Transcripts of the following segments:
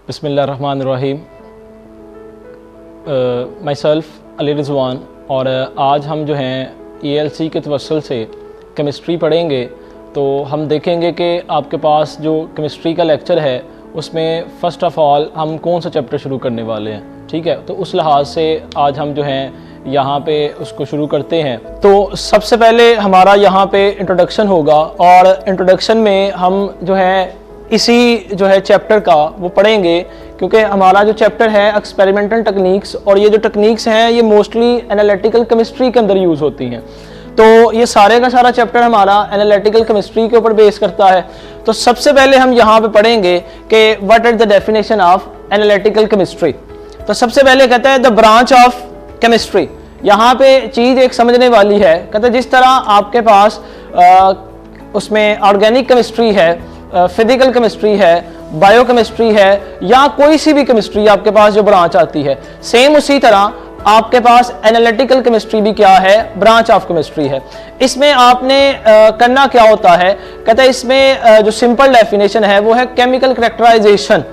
बिस्मिल्लाहिर्रहमानिर्रहीम। My self Ali Rizwan, और आज हम जो हैं ELC के तवस्सुल से केमिस्ट्री पढ़ेंगे। तो हम देखेंगे कि आपके पास जो केमिस्ट्री का लेक्चर है उसमें फ़र्स्ट ऑफ़ ऑल हम कौन सा चैप्टर शुरू करने वाले हैं, ठीक है। तो उस लिहाज से आज हम जो हैं यहाँ पे उसको शुरू करते हैं। तो सबसे पहले हमारा यहाँ पे इंट्रोडक्शन होगा, और इंट्रोडक्शन में हम जो है इसी जो है चैप्टर का वो पढ़ेंगे, क्योंकि हमारा जो चैप्टर है एक्सपेरिमेंटल टेक्निक्स, और ये जो टेक्निक्स हैं ये मोस्टली एनालिटिकल केमिस्ट्री के अंदर यूज़ होती हैं। तो ये सारे का सारा चैप्टर हमारा एनालिटिकल केमिस्ट्री के ऊपर बेस करता है। तो सबसे पहले हम यहाँ पे पढ़ेंगे कि what is the definition of analytical chemistry. तो सबसे पहले कहता है द ब्रांच ऑफ केमिस्ट्री। यहाँ पे चीज़ एक समझने वाली है। कहता है जिस तरह आपके पास उसमें ऑर्गेनिक केमिस्ट्री है, फिजिकल केमिस्ट्री है, बायोकेमिस्ट्री है, या कोई सी भी केमिस्ट्री आपके पास जो ब्रांच आती है, सेम उसी तरह आपके पास एनालिटिकल केमिस्ट्री भी क्या है, ब्रांच ऑफ केमिस्ट्री है। इसमें आपने करना क्या होता है, कहते हैं इसमें जो सिंपल डेफिनेशन है वो है केमिकल कैरेक्टराइजेशन,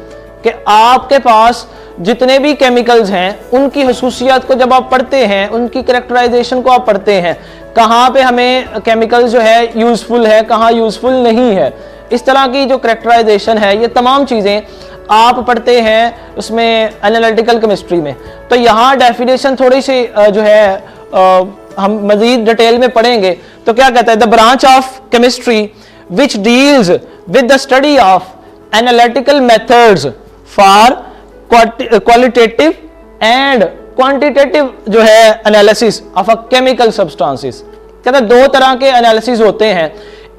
कि आपके पास जितने भी केमिकल्स हैं उनकी खसूसियात को जब आप पढ़ते हैं, उनकी कैरेक्टराइजेशन को आप पढ़ते हैं, कहाँ पे हमें केमिकल्स जो है यूजफुल है, कहाँ यूजफुल नहीं है, इस तरह की जो कैरेक्टराइजेशन है ये तमाम चीज़ें आप पढ़ते हैं उसमें एनालिटिकल केमिस्ट्री में। तो यहाँ डेफिनेशन थोड़ी सी जो है हम मजीद डिटेल में पढ़ेंगे। तो क्या कहता है, the branch of chemistry which deals with the study of analytical methods for qualitative and quantitative जो है analysis of a chemical substances. कहते हैं दो तरह के एनालिसिस होते हैं,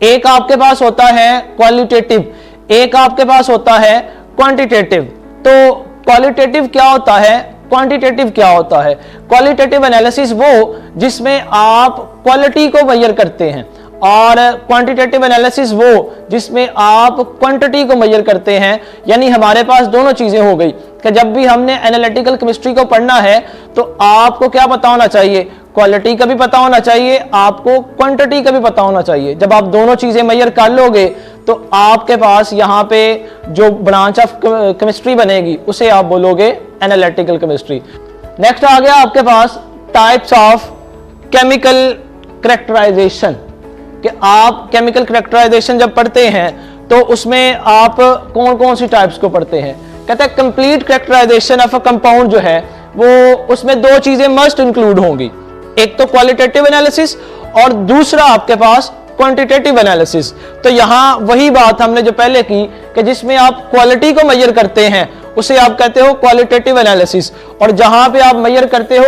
एक आपके पास होता है क्वालिटेटिव, एक आपके पास होता है क्वांटिटेटिव। तो क्वालिटेटिव क्या होता है, क्वांटिटेटिव क्या होता है? क्वालिटेटिव एनालिसिस वो जिसमें आप क्वालिटी को मेजर करते हैं, और क्वांटिटेटिव एनालिसिस वो जिसमें आप क्वांटिटी को मेजर करते हैं। यानी हमारे पास दोनों चीजें हो गई कि जब भी हमने एनालिटिकल केमिस्ट्री को पढ़ना है तो आपको क्या पता होना चाहिए, क्वालिटी का भी पता होना चाहिए, आपको क्वांटिटी का भी पता होना चाहिए। जब आप दोनों चीजें मेजर कर लोगे तो आपके पास यहाँ पे जो ब्रांच ऑफ केमिस्ट्री बनेगी उसे आप बोलोगे एनालिटिकल केमिस्ट्री। नेक्स्ट आ गया आपके पास टाइप्स ऑफ केमिकल कैरेक्टराइजेशन, कि आप केमिकल कैरेक्टराइजेशन जब पढ़ते हैं तो उसमें आप कौन कौन सी टाइप्स को पढ़ते हैं। कहते हैं complete characterisation of a compound जो है वो उसमें दो चीजें मस्ट इंक्लूड होंगी, एक तो क्वालिटेटिव एनालिसिस और दूसरा आपके पास क्वांटिटेटिव एनालिसिस। तो यहाँ वही बात हमने जो पहले की कि जिसमें आप क्वालिटी को मेजर करते हैं उसे आप कहते हो क्वालिटेटिव एनालिसिस, और जहां पे आप मेजर करते हो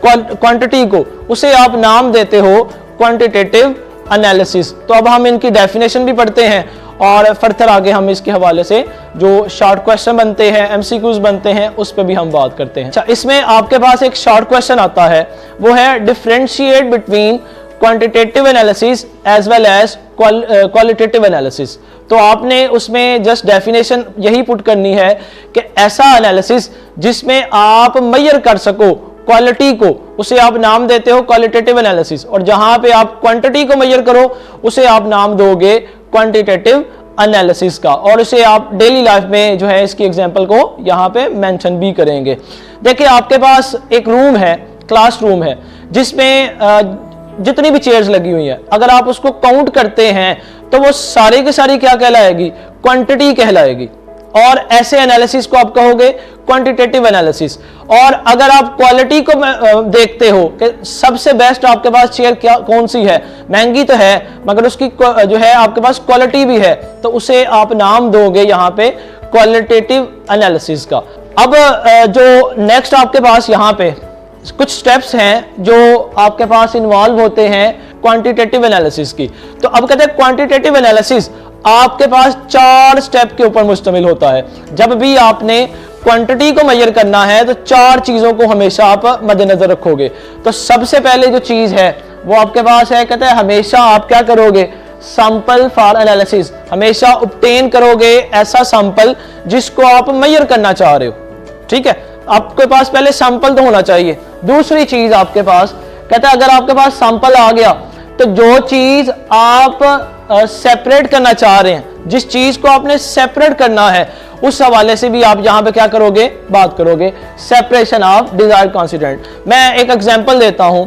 क्वांटिटी को उसे आप नाम देते हो क्वांटिटेटिव एनालिसिस। तो अब हम इनकी डेफिनेशन भी पढ़ते हैं, और फर्दर आगे हम इसके हवाले से जो शॉर्ट क्वेश्चन बनते हैं, MCQs बनते हैं, उस पर भी हम बात करते हैं। अच्छा, इसमें आपके पास एक शॉर्ट क्वेश्चन आता है, वो है differentiate between quantitative analysis as well as qualitative analysis. तो आपने उसमें जस्ट डेफिनेशन यही पुट करनी है कि ऐसा एनालिसिस जिसमें आप मेजर कर सको क्वालिटी को उसे आप नाम देते हो क्वालिटेटिव एनालिसिस, और जहां पे आप क्वांटिटी को मेजर करो उसे आप नाम दोगे क्वांटिटेटिव एनालिसिस का, और इसे आप डेली लाइफ में जो है इसकी एग्जांपल को यहाँ पे मेंशन भी करेंगे। देखिए आपके पास एक रूम है, क्लासरूम है, जिसमें जितनी भी चेयर्स लगी हुई है, अगर आप उसको काउंट करते हैं तो वो सारी की सारी क्या कहलाएगी, क्वांटिटी कहलाएगी, और ऐसे एनालिसिस को आप कहोगे क्वांटिटेटिव एनालिसिस। और अगर आप क्वालिटी को देखते हो कि सबसे बेस्ट आपके पास चेयर क्या कौन सी है, महंगी तो है मगर उसकी जो है आपके पास क्वालिटी भी है, तो उसे आप नाम दोगे यहाँ पे क्वालिटेटिव एनालिसिस का। अब जो नेक्स्ट आपके पास यहाँ पे कुछ स्टेप्स हैं जो आपके पास इन्वॉल्व होते हैं क्वांटिटेटिव एनालिसिस की। तो अब कहते हैं क्वांटिटेटिव एनालिसिस आपके पास 4 स्टेप के ऊपर मुश्तमिल होता है। जब भी आपने क्वांटिटी को मेजर करना है तो 4 चीजों को हमेशा आप मद्देनजर रखोगे। तो सबसे पहले जो चीज है वो आपके पास है, कहते हैं हमेशा आप क्या करोगे, सैंपल फॉर एनालिसिस, हमेशा ऑब्टेन करोगे ऐसा सैंपल जिसको आप मेजर करना चाह रहे हो, ठीक है। आपके पास पहले सैंपल तो होना चाहिए। दूसरी चीज आपके पास कहता है अगर आपके पास सैंपल आ गया तो जो चीज आप सेपरेट करना चाह रहे हैं, जिस चीज को आपने सेपरेट करना है, उस हवाले से भी आप यहां पे क्या करोगे, बात करोगे, सेपरेशन ऑफ डिजायर्ड कॉन्स्टिट्यूएंट। मैं एक एग्जांपल देता हूं।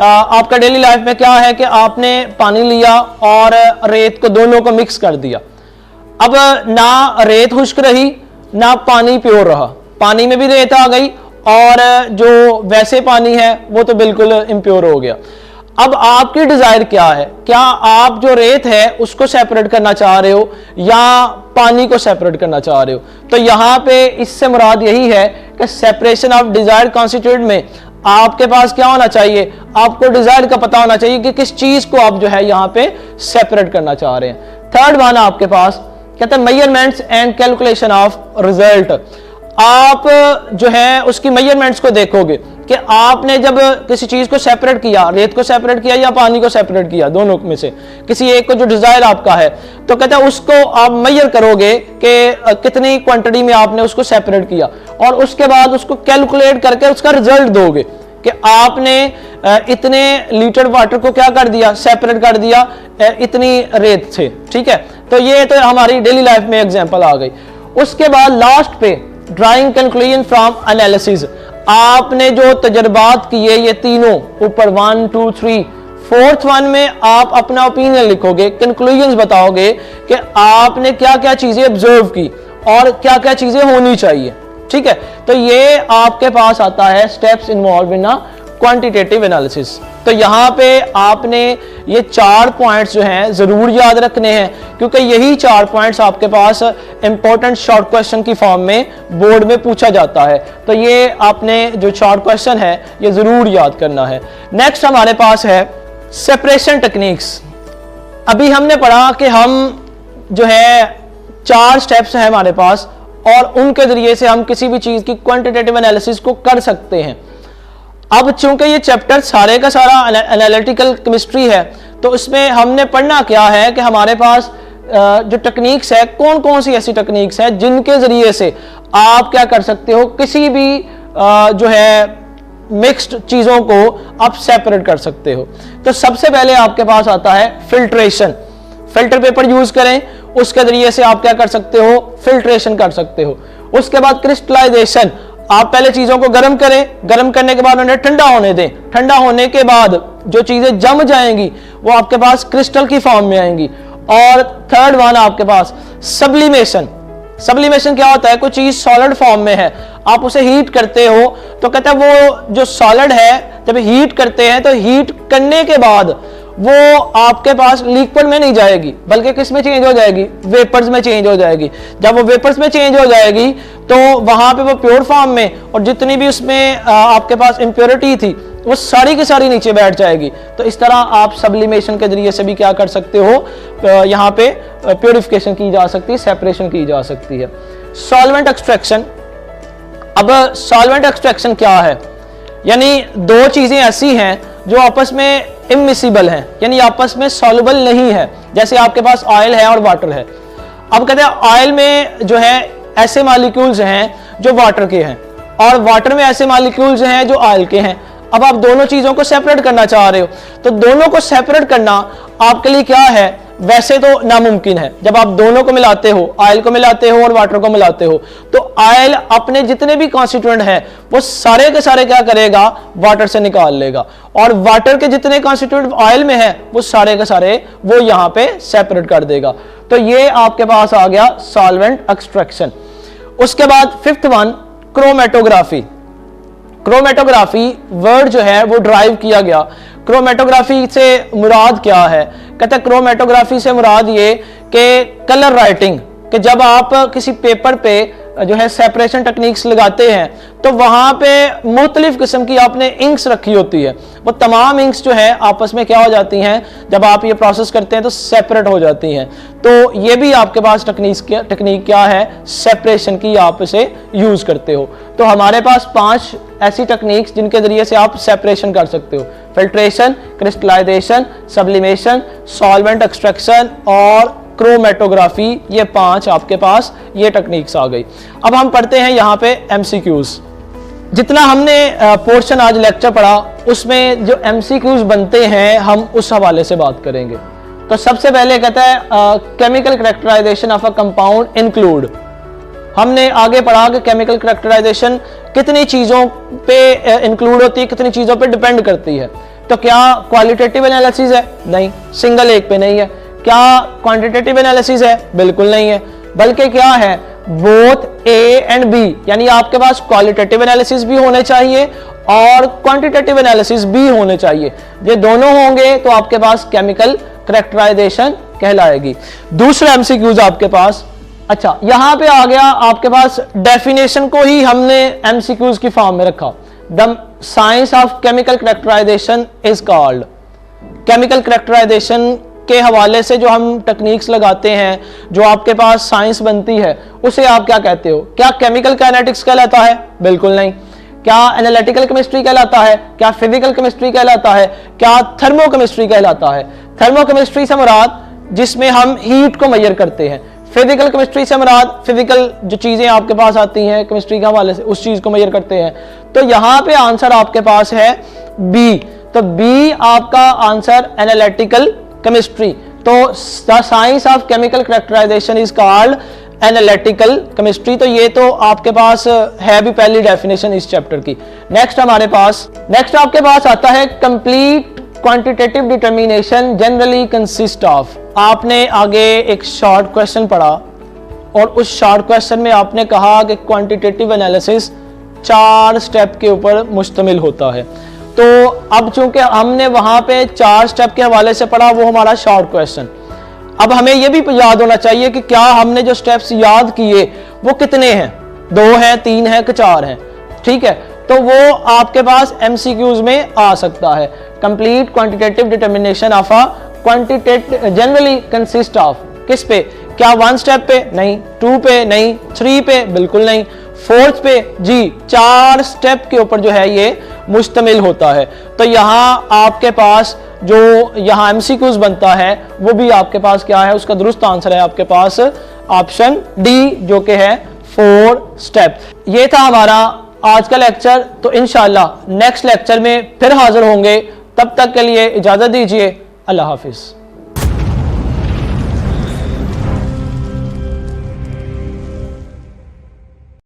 आपका डेली लाइफ में क्या है कि आपने पानी लिया और रेत को, दोनों को मिक्स कर दिया। अब ना रेत खुश्क रही ना पानी प्योर रहा, पानी में भी रेत आ गई और जो वैसे पानी है वो तो बिल्कुल इम्प्योर हो गया। अब आपकी डिजायर क्या है, क्या आप जो रेत है उसको सेपरेट करना चाह रहे हो या पानी को सेपरेट करना चाह रहे हो? तो यहां पे इससे मुराद यही है कि सेपरेशन ऑफ डिजायर्ड कॉन्स्टिट्यूएंट में आपके पास क्या होना चाहिए, आपको डिजायर का पता होना चाहिए कि किस चीज को आप जो है यहां पे सेपरेट करना चाह रहे हैं। थर्ड वन आपके पास कहते हैं measurements and calculation of result. आप जो है उसकी मेजरमेंट्स को देखोगे कि आपने जब किसी चीज को सेपरेट किया, रेत को सेपरेट किया या पानी को सेपरेट किया, दोनों में से किसी एक को जो डिजायर आपका है, तो कहते हैं उसको आप मेजर करोगे कि कितनी क्वांटिटी में आपने उसको सेपरेट किया और उसके बाद उसको कैलकुलेट करके उसका रिजल्ट दोगे कि आपने इतने लीटर वाटर को क्या कर दिया, सेपरेट कर दिया इतनी रेत से। ठीक है, तो ये तो हमारी डेली लाइफ में एग्जांपल आ गई। उसके बाद लास्ट पे ड्राइंग कंक्लूजन फ्रॉम एनालिसिस। आपने जो तजर्बात किए ये तीनों ऊपर 1 2 3, फोर्थ वन में आप अपना ओपिनियन लिखोगे, कंक्लूजन बताओगे कि आपने क्या क्या चीजें ऑब्जर्व की और क्या क्या चीजें होनी चाहिए। ठीक है, तो ये आपके पास आता है steps involve in quantitative analysis. तो यहां पे आपने ये 4 पॉइंट्स जो हैं जरूर याद रखने हैं, क्योंकि यही 4 पॉइंट्स आपके पास इंपॉर्टेंट शॉर्ट क्वेश्चन की फॉर्म में बोर्ड में पूछा जाता है। तो ये आपने जो शॉर्ट क्वेश्चन है ये जरूर याद करना है। नेक्स्ट हमारे पास है सेपरेशन टेक्निक्स। अभी हमने पढ़ा कि हम जो है 4 स्टेप्स हैं हमारे पास और उनके जरिए से हम किसी भी चीज की क्वांटिटेटिव एनालिसिस को कर सकते हैं। अब चूंकि ये चैप्टर सारे का सारा एनालिटिकल केमिस्ट्री है, तो इसमें हमने पढ़ना क्या है कि हमारे पास जो टेक्निक्स है, कौन कौन सी ऐसी टेक्निक्स है जिनके जरिए से आप क्या कर सकते हो, किसी भी जो है मिक्स्ड चीजों को आप सेपरेट कर सकते हो। तो सबसे पहले आपके पास आता है फिल्ट्रेशन। फिल्टर पेपर यूज करें, उसके जरिए से आप क्या कर सकते हो, फिल्ट्रेशन कर सकते हो। उसके बाद क्रिस्टलाइजेशन, आप पहले चीजों को गर्म करें, गर्म करने के बाद उन्हें ठंडा होने दें, ठंडा होने के बाद जो चीजें जम जाएंगी वो आपके पास क्रिस्टल की फॉर्म में आएंगी। और थर्ड वन आपके पास सब्लिमेशन। सब्लिमेशन क्या होता है, कोई चीज सॉलिड फॉर्म में है, आप उसे हीट करते हो, तो कहता है वो जो सॉलिड है जब हीट करते हैं तो हीट करने के बाद वो आपके पास लिक्विड में नहीं जाएगी, बल्कि किस में चेंज हो जाएगी, वेपर्स में चेंज हो जाएगी। जब वो वेपर्स में चेंज हो जाएगी तो वहां पे वो प्योर फॉर्म में और जितनी भी उसमें आपके पास इम्प्योरिटी थी वो सारी की सारी नीचे बैठ जाएगी। तो इस तरह आप सब्लिमेशन के जरिए से भी क्या कर सकते हो, यहाँ पे प्योरिफिकेशन की जा सकती है, सेपरेशन की जा सकती है। Solvent extraction. अब सॉल्वेंट एक्सट्रैक्शन क्या है, यानी 2 चीजें ऐसी हैं जो आपस में इमिसिबल हैं, यानी आपस में सॉल्युबल नहीं है। जैसे आपके पास ऑयल है और वाटर है। अब कहते हैं ऑयल में जो है ऐसे मॉलिक्यूल्स हैं जो वाटर के हैं और वाटर में ऐसे मॉलिक्यूल्स हैं जो ऑयल के हैं। अब आप दोनों चीजों को सेपरेट करना चाह रहे हो, तो दोनों को सेपरेट करना आपके लिए क्या है, वैसे तो नामुमकिन है। जब आप दोनों को मिलाते हो, ऑयल को मिलाते हो और वाटर को मिलाते हो, तो ऑयल अपने जितने भी कॉन्स्टिट्यूएंट हैं वो सारे के सारे क्या करेगा, वाटर से निकाल लेगा, और वाटर के जितने कॉन्स्टिट्यूएंट ऑयल में है वो सारे के सारे वो यहां पे सेपरेट कर देगा। तो ये आपके पास आ गया सॉल्वेंट एक्सट्रैक्शन। उसके बाद 5th one chromatography. Chromatography word जो है वो ड्राइव किया गया। क्रोमेटोग्राफी से मुराद क्या है, कहते हैं क्रोमेटोग्राफी से मुराद ये कि कलर राइटिंग, कि जब आप किसी पेपर पे जो है सेपरेशन टेक्निक्स लगाते हैं तो वहां पे मुख्तलिफ किस्म की आपने इंक्स रखी होती है, वो तमाम इंक्स जो है आपस में क्या हो जाती हैं, जब आप ये प्रोसेस करते हैं तो सेपरेट हो जाती हैं। तो ये भी आपके पास टेक्निक क्या है, सेपरेशन की आप इसे यूज करते हो। तो हमारे पास 5 ऐसी टेक्निक्स जिनके जरिए से आप सेपरेशन कर सकते हो, filtration, crystallisation, sublimation, solvent extraction और क्रोमेटोग्राफी। ये 5 आपके पास ये टेक्निक्स आ गई। अब हम पढ़ते हैं यहाँ पे MCQs। जितना हमने पोर्शन आज लेक्चर पढ़ा उसमें जो MCQs बनते हैं हम उस हवाले से बात करेंगे। तो सबसे पहले कहता है chemical characterisation of a compound include. हमने आगे पढ़ा कि केमिकल कैरेक्टराइजेशन कितनी चीज़ों पे इंक्लूड होती है, कितनी चीज़ों पे डिपेंड करती है। तो क्या क्वालिटेटिव एनालिसिस है? नहीं, सिंगल एक पे नहीं है। क्या क्वांटिटेटिव एनालिसिस है? बिल्कुल नहीं है। बल्कि क्या है, बोथ ए एंड बी, यानी आपके पास क्वालिटेटिव एनालिसिस भी होने चाहिए और क्वांटिटेटिव एनालिसिस भी होने चाहिए। ये दोनों होंगे तो आपके पास केमिकल कैरेक्टराइजेशन कहलाएगी। दूसरा MCQs आपके पास, अच्छा यहां पे आ गया आपके पास डेफिनेशन को ही हमने MCQs की फॉर्म में रखा। The science of chemical characterisation is called. Chemical characterisation के हवाले से जो हम टेक्निक्स लगाते हैं, जो आपके पास साइंस बनती है, उसे आप क्या कहते हो? क्या केमिकल काइनेटिक्स कहलाता है? बिल्कुल नहीं। क्या एनालिटिकल केमिस्ट्री कहलाता है? क्या फिजिकल केमिस्ट्री कहलाता है? क्या थर्मोकेमिस्ट्री कहलाता है? थर्मोकेमिस्ट्री से मुराद जिसमें हम हीट को मेजर करते हैं। फिजिकल केमिस्ट्री से मुराद फिजिकल जो चीजें आपके पास आती हैं केमिस्ट्री के हवाले से, उस चीज को मेजर करते हैं। तो यहां पे आंसर आपके पास है बी। तो बी आपका आंसर एनालिटिकल केमिस्ट्री। तो the science of chemical characterisation is called analytical chemistry. तो ये तो आपके पास है भी पहली डेफिनेशन इस चैप्टर की। नेक्स्ट आपके पास आता है complete quantitative determination generally consist of. आपने आगे एक शॉर्ट क्वेश्चन पढ़ा और उस शॉर्ट क्वेश्चन में आपने कहा कि क्वांटिटेटिव एनालिसिस 4 स्टेप के ऊपर मुश्तमिल होता है। तो अब चूंकि हमने वहां पे 4 स्टेप के हवाले से पढ़ा, वो हमारा शॉर्ट क्वेश्चन। अब हमें यह भी याद होना चाहिए कि क्या हमने जो स्टेप्स याद किए वो कितने हैं, 2 हैं, 3 हैं कि 4 हैं। ठीक है, तो वो आपके पास MCQs में आ सकता है। Complete quantitative determination of a quantitative generally consist of, किस पे? क्या 1 स्टेप पे? नहीं। 2 पे? नहीं। 3 पे? बिल्कुल नहीं। 4th पे? जी, 4 स्टेप के ऊपर जो है ये मुश्तमिल होता है। तो यहाँ आपके पास जो यहाँ MCQs बनता है वो भी आपके पास क्या है, उसका दुरुस्त आंसर है आपके पास ऑप्शन डी, जो कि है 4 स्टेप। ये था हमारा आज का लेक्चर। तो इंशाल्लाह नेक्स्ट लेक्चर में फिर हाजिर होंगे। तब तक के लिए इजाजत दीजिए। अल्लाह हाफिज।